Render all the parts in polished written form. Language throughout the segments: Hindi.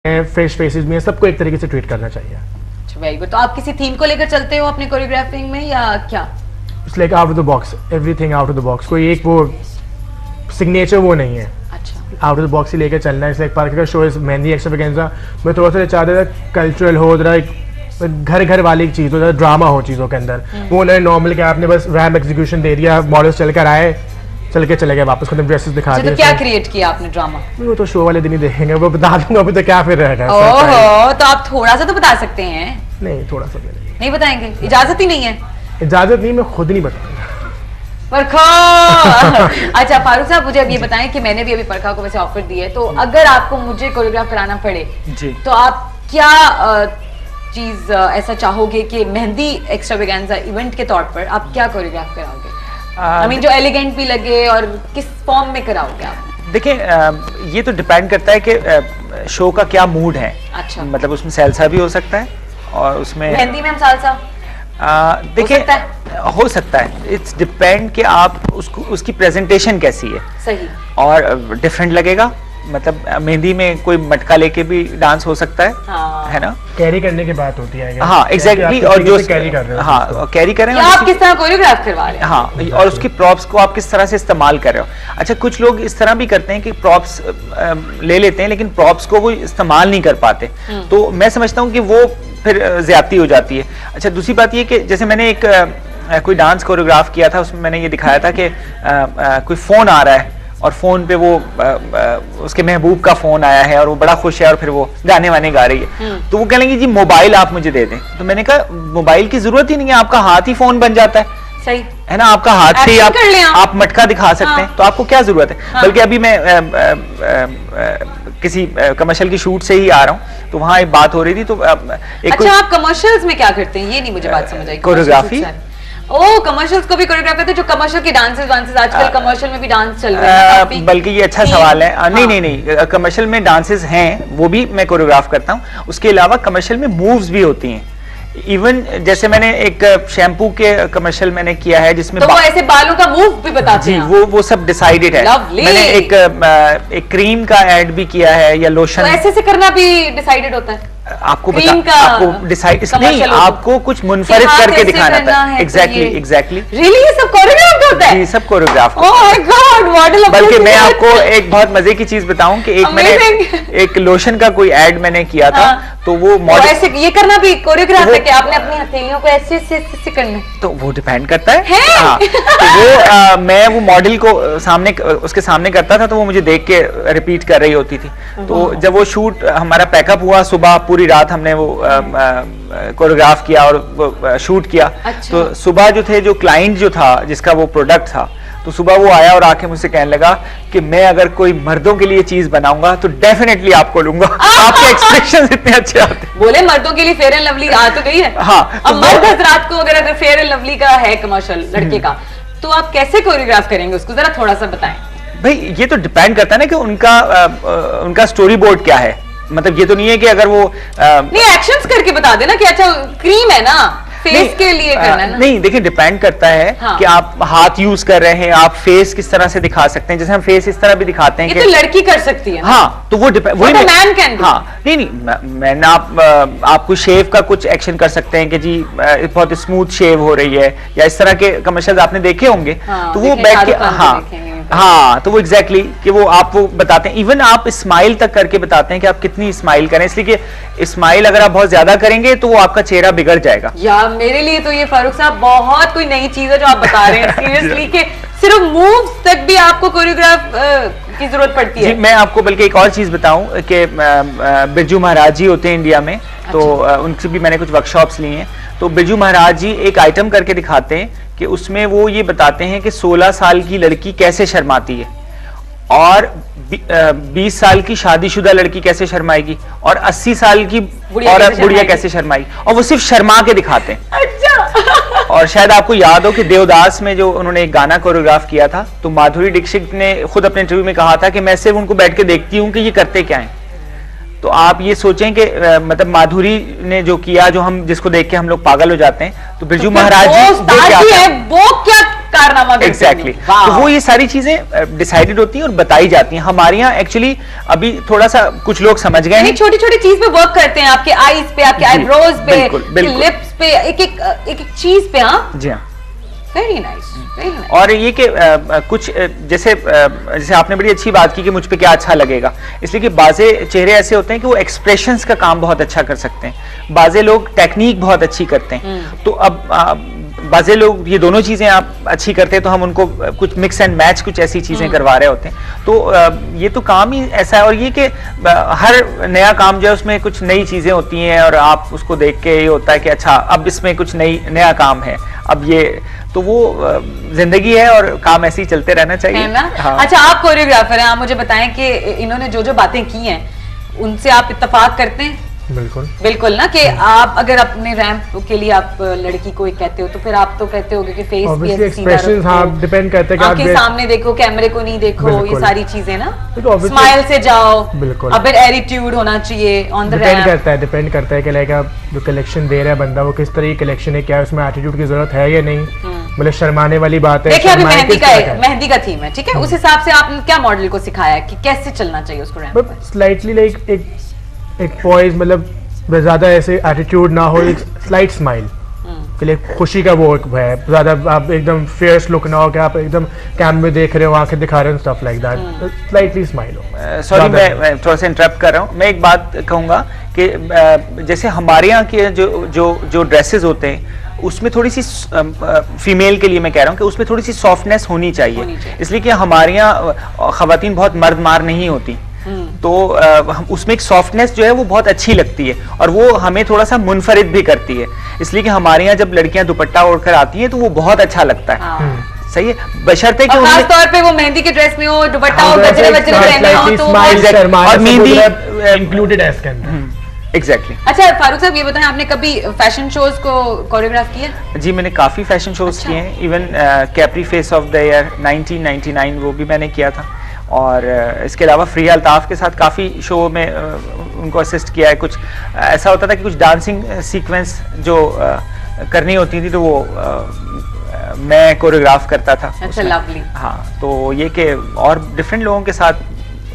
फ्रेश फेसेस में सबको एक तरीके से ट्रीट करना चाहिए। Very good. तो आप किसी थीम को लेकर चलते हो अपने कोरियोग्राफिंग में या क्या? It's like out of the box, everything out of the box. कोई एक वो सिग्नेचर वो नहीं है, अच्छा आउट ऑफ द बॉक्स ही लेकर चलना है। इट्स लाइक पार्क का शो इज मेहंदी एक्स्ट्रावेगेंजा, मैं थोड़ा सा चाहता था कल्चरल हो, जरा घर घर वाली एक चीज़ हो, जरा ड्रामा हो चीज़ों के अंदर। वो नहीं नॉर्मल कि आपने बस रैम एग्जीक्यूशन दे दिया, मॉडल्स चल कर आए, चल के चले गए वापस, खत्म ड्रेसेस दिखा दिए। तो क्या क्रिएट किया आपने ड्रामा? वो तो शो वाले दिन ही देखेंगे, वो बता दूंगा अभी तो क्या फिर रहेगा। ओहो, तो आप थोड़ा सा तो बता सकते हैं। नहीं थोड़ा सा नहीं बताएंगे, इजाजत ही नहीं है? इजाजत नहीं, मैं खुद नहीं बताऊंगा। परखा। अच्छा फारूक साहब, मुझे अब ये बताएं कि मैंने भी अभी परखा को वैसे ऑफर दी है, तो अगर आपको मुझे कोरियोग्राफ कराना पड़े जी, तो आप क्या चीज ऐसा चाहोगे कि मेहंदी एक्स्ट्रावेगेंजा इवेंट के तौर पर आप क्या कोरियोग्राफ कराओगे? आई मीन जो एलिगेंट भी लगे, और किस फॉर्म में कराओगे आप? देखिए ये तो डिपेंड करता है कि शो का क्या मूड है। अच्छा, मतलब उसमें सैलसा भी हो सकता है और उसमें मेहंदी में हम सालसा देखिए हो हो सकता है। इट्स डिपेंड कि आप उसको उसकी प्रेजेंटेशन कैसी है। सही। और डिफरेंट लगेगा, मतलब मेहंदी में कोई मटका लेके भी डांस हो सकता है। हाँ। है ना, कैरी करने की बात होती है। हाँ एग्जैक्टली। और जो कैरी कर रहे हो, हाँ कैरी कर रहे हैं, आप किस तरह कोरियोग्राफ करवा रहे हैं। हाँ, और उसकी प्रॉप्स को आप किस तरह से इस्तेमाल कर रहे हो। अच्छा, कुछ लोग इस तरह भी करते हैं कि प्रॉप्स ले लेते हैं लेकिन प्रॉप्स को वो इस्तेमाल नहीं कर पाते, तो मैं समझता हूँ कि वो फिर ज्यादती हो जाती है। अच्छा, दूसरी बात ये कि जैसे मैंने एक कोई डांस कोरियोग्राफ किया था, उसमें मैंने ये दिखाया था कि कोई फोन आ रहा है और फोन पे वो उसके महबूब का फोन आया है और वो बड़ा खुश है और फिर वो गाने वाने गा रही है, तो वो कह लेंगे जी मोबाइल आप मुझे दे दें। तो मैंने कहा मोबाइल की जरूरत ही नहीं है, आपका हाथ ही फोन बन जाता है। सही है ना, आपका हाथ से ही आप मटका दिखा सकते हैं, तो आपको क्या जरूरत है। बल्कि अभी मैं किसी कमर्शियल की शूट से ही आ रहा हूँ, तो वहाँ एक बात हो रही थी, तो एक अच्छा आप कमर्शियल्स में क्या करते हैं, ये नहीं मुझे बात समझ आई। कोरियोग्राफी। ओ, कमर्शियल्स को भी कोरियोग्राफ करते हैं, जो कमर्शियल के डांसेस वांसेस आजकल कमर्शियल में भी डांस चल रहे हैं। बल्कि ये अच्छा सवाल है। नहीं, कमर्शियल में डांसेस हैं, वो भी मैं कोरियोग्राफ करता हूँ। उसके अलावा कमर्शियल में मूव्स भी होती हैं। इवन जैसे मैंने एक शैम्पू के कमर्शियल मैंने किया है जिसमें तो वो ऐसे बालों का मूव भी बताते हैं। वो सब डिसाइडेड है। मैंने एक क्रीम का ऐड भी किया है या लोशन। तो ऐसे से करना भी डिसाइडेड होता है? आपको आपको डिसाइड नहीं, आपको कुछ मुनफरिद करके दिखाना था। एग्जैक्टली रियली ये सब कोरियोग्राफ होता है? जी, सब choreograph. Oh my God, model. बल्कि मैं आपको एक बहुत मजे की चीज बताऊं कि एक मैंने एक लोशन का कोई ऐड मैंने किया था, तो वो मॉडल ऐसे ये करना भी कोरियोग्राफ है कि आपने अपनी हथेलियों को ऐसे ऐसे करना है? तो वो डिपेंड करता है। हाँ, तो वो मैं वो मॉडल को सामने उसके सामने करता था, तो वो मुझे देख के रिपीट कर रही होती थी। तो जब वो शूट हमारा पैकअप हुआ, सुबह पूरी रात हमने वो कोरियोग्राफ किया और शूट किया। अच्छा। तो सुबह जो थे, जो क्लाइंट जो था जिसका वो प्रोडक्ट था, तो सुबह वो आया और आके मुझसे कहने लगा कि मैं अगर कोई मर्दों के लिए चीज बनाऊंगा तो डेफिनेटली आपको लूंगा। आपके एक्सप्रेशन इतने अच्छे आते। बोले मर्दों के लिए फेयर एंड लवली आ तो गई है। हाँ, अब मर्द हजरात को अगर फेयर एंड लवली का है कमर्शियल लड़के का, तो आप कैसे कोरियोग्राफ करेंगे उसको, जरा थोड़ा सा बताएं। भाई ये तो डिपेंड करता है ना कि उनका स्टोरी बोर्ड क्या है। मतलब ये तो नहीं है कि अगर वो नहीं एक्शंस करके बता देना कि अच्छा क्रीम है ना, फेस के लिए करना है ना। नहीं, देखिए डिपेंड करता है कि आप हाथ यूज कर रहे हैं, आप फेस किस तरह से दिखा सकते हैं। जैसे हम फेस इस तरह भी दिखाते हैं ये तो लड़की कर सकती है। हाँ, तो वो वही मैन कैन डू। हाँ, नहीं मैंने आपको शेव का कुछ एक्शन कर सकते हैं कि जी बहुत स्मूथ शेव हो रही है, या इस तरह के कमर्शियल आपने देखे होंगे। तो वो बैठ के हाँ, तो वो एग्जैक्टली कि वो आप वो बताते हैं। इवन आप स्माइल तक करके बताते हैं कि आप कितनी स्माइल करें, इसलिए कि स्माइल अगर आप बहुत ज्यादा करेंगे तो वो आपका चेहरा बिगड़ जाएगा। यार मेरे लिए तो ये फारूक साहब बहुत कोई नई चीज है जो आप बता रहे हैं सीरियसली, कि सिर्फ मूव्स तक भी आपको कोरियोग्राफ की जरूरत पड़ती है। जी, मैं आपको बल्कि एक और चीज बताऊं कि बिरजू महाराज जी होते हैं इंडिया में। अच्छा। तो उनसे भी मैंने कुछ वर्कशॉप्स लिए हैं। तो बिरजू महाराज जी एक आइटम करके दिखाते हैं कि उसमें वो ये बताते हैं कि 16 साल की लड़की कैसे शर्माती है, और 20 साल की शादीशुदा लड़की कैसे शर्माएगी, और 80 साल की बुढ़िया कैसे शर्माएगी, और वो सिर्फ शर्मा के दिखाते हैं। अच्छा। और शायद आपको याद हो कि देवदास में जो उन्होंने एक गाना कोरियोग्राफ किया था, तो माधुरी दीक्षित ने खुद अपने इंटरव्यू में कहा था कि मैं सिर्फ उनको बैठ के देखती हूँ कि ये करते क्या है। तो आप ये सोचें कि मतलब माधुरी ने जो किया, जो हम जिसको देख के हम लोग पागल हो जाते हैं, तो बिरजू महाराज जी है वो क्या कारनामा करते एग्जैक्टली हुए। वाह। तो वो ये सारी चीजें डिसाइडेड होती हैं और बताई जाती हैं। हमारे यहाँ एक्चुअली अभी थोड़ा सा कुछ लोग समझ गए हैं, छोटी छोटी चीज पे वर्क करते हैं, आपके आईज पे, आपके जी, आईब्रोज पे, बिल्कुल, बिल्कुल। लिप्स पे, एक एक चीज पे। हाँ, जी हाँ। Very nice, very nice. और ये कि कुछ जैसे आपने बड़ी अच्छी बात की कि मुझ पे क्या अच्छा लगेगा, इसलिए कि बाजे चेहरे ऐसे होते हैं कि वो एक्सप्रेशंस का काम बहुत अच्छा कर सकते हैं, बाजे लोग टेक्निक बहुत अच्छी करते हैं। तो अब बाजे लोग ये दोनों चीजें आप अच्छी करते हैं, तो हम उनको कुछ मिक्स एंड मैच कुछ ऐसी चीजें करवा रहे होते हैं। तो ये तो काम ही ऐसा है। और ये कि हर नया काम जो है उसमें कुछ नई चीजें होती हैं और आप उसको देख के ये होता है कि अच्छा अब इसमें कुछ नया काम है, अब ये तो वो जिंदगी है और काम ऐसे ही चलते रहना चाहिए, है ना? हाँ। अच्छा, आप कोरियोग्राफर हैं, आप मुझे बताएं कि इन्होंने जो जो बातें की हैं उनसे आप इत्तेफाक करते हैं? बिल्कुल बिल्कुल ना, कि आप अगर अपने रैंप के लिए आप लड़की को एक कहते हो तो फिर आप तो कहते होगे कि फेस भी ऑब्वियसली ऐसे सीधा एक्सप्रेशंस, हाँ, रखो, डिपेंड करता है कि आंखें सामने देखो, कैमरे को नहीं देखो, ये बिल्कुल। सारी चीजें ना, देखो, obviously- स्माइल से जाओ, बिल्कुल। अब एटीट्यूड होना चाहिए ऑन द डिपेंड रैंप। करता है कि लाइक आप जो कलेक्शन दे रहा है बंदा, वो किस तरह की कलेक्शन है, क्या उसमें एटीट्यूड की जरूरत है या नहीं, मतलब शर्माने वाली बात है। देखिए, अभी शर्माए मेहंदी किस का तरह है, मेहंदी का थीम है, ठीक है, उस हिसाब से आपने क्या मॉडल को सिखाया है कि कैसे चलना चाहिए उसको रैंप पर? स्लाइटली लाइक एक पॉइज, मतलब ज्यादा ऐसे एटीट्यूड ना हो, एक स्लाइट स्माइल के लिए खुशी का वो एक है, ज्यादा आप एकदम फेयर्स लुक ना हो कि आप एकदम कैमरे में देख रहे हो, आंखें दिखा रहे हो, stuff like that, slightly smile हो। सॉरी, मैं थोड़ा सा इंटरप्ट कर रहा हूँ। मैं एक बात कहूँगा कि जैसे हमारे यहाँ के जो ड्रेसेस होते हैं उसमें थोड़ी सी फीमेल के लिए मैं कह रहा हूँ कि उसमें थोड़ी सी सॉफ्टनेस होनी चाहिए, इसलिए कि हमारे यहाँ खवातीन बहुत मर्द मार नहीं होती, तो उसमें एक सॉफ्टनेस जो है वो बहुत अच्छी लगती है और वो हमें थोड़ा सा मुनफरिद भी करती है, इसलिए कि हमारे यहाँ जब लड़कियां दुपट्टा ओढ़कर आती हैं तो वो बहुत अच्छा लगता है। सही है, बशर्ते कि खास तौर पे वो मेहंदी की ड्रेस में हो, दुपट्टा हो, गजरे वजरे पहने हो, तो और मेहंदी इंक्लूडेड है इसके अंदर। एग्जैक्टली। अच्छा फारूक साहब, ये बताएं, आपने कभी फैशन शोज को कोरियोग्राफ किया? जी, मैंने काफी फैशन शोज किए हैं, even Capri face of the year 1999 वो भी मैंने किया था, और इसके अलावा फ्रिया अल्ताफ के साथ काफ़ी शो में उनको असिस्ट किया है। कुछ ऐसा होता था कि कुछ डांसिंग सीक्वेंस जो करनी होती थी तो वो मैं कोरियोग्राफ करता था। अच्छा, लवली। हाँ, तो ये कि और डिफरेंट लोगों के साथ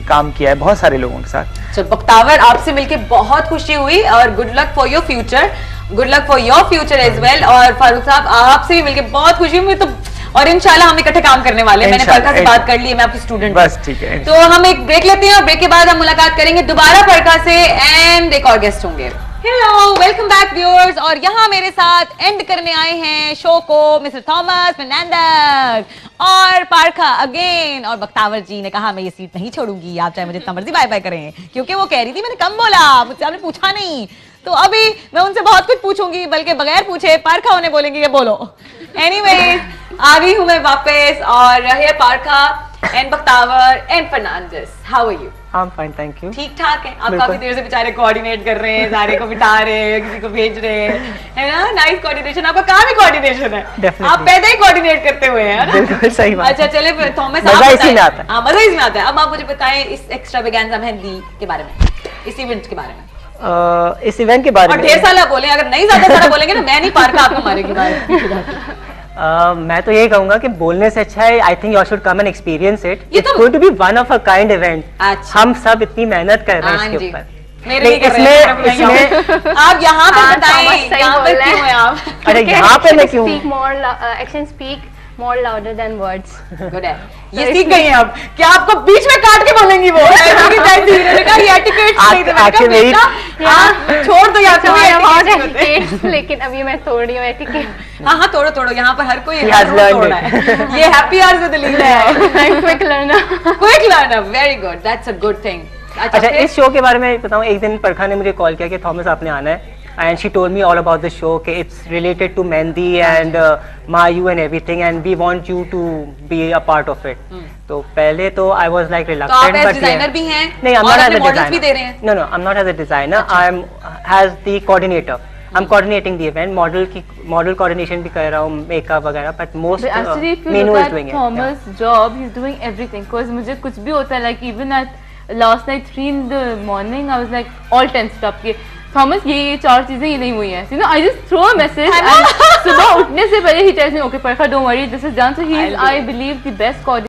काम किया है, बहुत सारे लोगों के साथ। चल बख्तावर, आपसे मिलके बहुत खुशी हुई और good luck for your future, good luck for your future as well. और फारूक साहब, आपसे भी मिलके बहुत खुशी हुई तो, और इंशाल्लाह हम इकट्ठे काम करने वाले हैं। मैंने परखा से बात कर ली है, मैं आपकी स्टूडेंट हूं। बस ठीक है, तो हम एक ब्रेक लेते हैं और ब्रेक के बाद हम मुलाकात करेंगे दोबारा परखा से एंड एक और गेस्ट होंगे। हेलो, वेलकम बैक व्यूअर्स, और यहाँ मेरे साथ एंड करने आए हैं शो को मिस्टर थॉमस फर्नांडस और पारखा अगेन। और बख्तावर जी ने कहा मैं ये सीट नहीं छोड़ूंगी, आप चाहे मुझे जितना मर्जी बाय बाय करें, क्योंकि वो कह रही थी मैंने कम बोला, मुझसे आपने पूछा नहीं। तो अभी मैं उनसे बहुत कुछ पूछूंगी, बल्कि बगैर पूछे पारखा उन्हें बोलेंगे कि बोलो। एनीवेज, आ गई हूं मैं वापस, और रहे Parakha and Bakhtawar and Fernandes. How are you? I am fine, thank you. ठीक ठाक है आप? काफी देर से बेचारे कोऑर्डिनेट कर रहे हैं, सारे को बिठा रहे हैं, किसी को भेज रहे हैं, है ना? नाइस कोऑर्डिनेशन, आपका काम ही कोऑर्डिनेशन है। Definitely. आप पैदा ही कोऑर्डिनेट करते हुए हैं, है ना? बिल्कुल सही बात। अच्छा, चले फिर थॉमस, मजा इसी में आता है। हाँ, मजा इसमें आता है। अब आप मुझे बताएं इस एक्स्ट्रावेगेंजा मेहंदी के बारे में, इस इवेंट के बारे में। इस इवेंट के बारे और में ढेर सारा बोले, अगर नहीं ज्यादा सारा बोलेंगे ना, मैं नहीं पारखा आपको मारेगी बाहर। मैं तो यही कहूंगा कि बोलने से अच्छा है, I think you should come and experience it. ये इट्स तो- going to be one of a kind event. अच्छा। हम सब इतनी मेहनत कर रहे हैं हाँ इसके जी। ऊपर। मेरे लिए कर रहे हैं, इसमें आप यहाँ पे हाँ, बताएं, थॉमस सही यहाँ पे बोल रहे क्यों हैं आप? अरे यहाँ पे मैं क्यों? Speak more, action speak more louder than words. Good है, ये सीख गई हैं अब। क्या आपको बीच में काट के बोलेंगी वो? क्योंकि जैसे ही मैंने कहा ये etiquette नहीं थे, मैंने कहा Actually, बेटा, हाँ, छोड़ दो यार, तुम्हें बहुत etiquette होते हैं। etiquette, लेकिन अभी मैं तोड़ रही हूँ etiquette. हाँ हाँ, तोड़ो तोड़ो, यहाँ पर हर कोई He has जरूर learned तोड़ना it. है। ये हैप्पी आवर्स विद लीला है। I'm quick learner. Quick learner, very good, that's a good thing. अच्छा, इस शो के बारे में बताऊं, एक दिन परखा ने मुझे कॉल किया कि थॉमस आपने आना है, and she told me all about the show कि it's related to Mehndi and Mayu and everything and we want you to be a part of it. तो पहले तो I was like तो आप reluctant, एज but डिजाइनर भी हैं नहीं, I'm और not अपने as a मॉडल्स भी दे रहे हैं? designer. No, I'm not as a designer. I'm as the coordinator. I'm coordinating the event. Model coordination भी कर रहा हूँ, makeup वगैरह, but most Actually, if you Minu look is at doing it. Thomas' job, he's doing everything. Cause मुझे कुछ भी होता है, like even at last night 3 in the morning, I was like all tensed up कि थॉमस ये 4 चीजें ये नहीं हुई हैं, you know, I just throw a message and सुबह उठने से पहले he tells me okay Parkha don't worry this is done, so he is I believe the best coordinator